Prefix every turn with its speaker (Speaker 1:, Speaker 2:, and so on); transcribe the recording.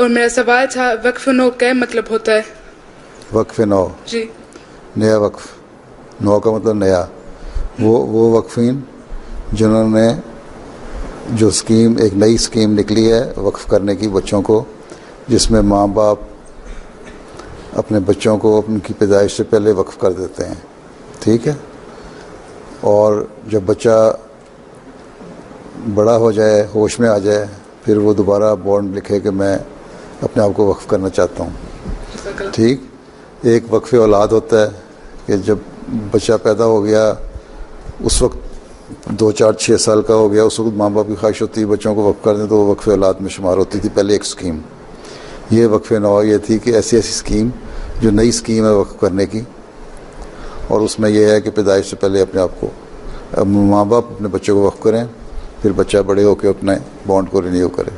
Speaker 1: और मेरा सवाल था वक्फ नौ क्या मतलब होता है?
Speaker 2: वक्फ नौ
Speaker 1: जी।
Speaker 2: नया वक्फ, नौ का मतलब नया। वो वक्फीन जिन्होंने जो स्कीम, एक नई स्कीम निकली है वक्फ करने की बच्चों को, जिसमें माँ बाप अपने बच्चों को उनकी पैदाइश से पहले वक्फ कर देते हैं, ठीक है। और जब बच्चा बड़ा हो जाए, होश में आ जाए, फिर वो दोबारा बॉन्ड लिखे कि मैं अपने आप को वक्फ करना चाहता हूँ, ठीक। एक वक्फ औलाद होता है कि जब बच्चा पैदा हो गया, उस वक्त 2, 4, 6 साल का हो गया, उस वक्त माँ बाप की ख्वाहिश होती है बच्चों को वक्फ कर दें, तो वो वक्फ औलाद में शुमार होती थी पहले एक स्कीम। ये वक्फ नौ ये थी कि ऐसी स्कीम जो नई स्कीम है वक्फ करने की, और उसमें यह है कि पैदाइश से पहले अपने आप को माँ बाप अपने बच्चों को वक्फ करें, फिर बच्चा बड़े होकर अपने बॉन्ड को रिन्यू करे।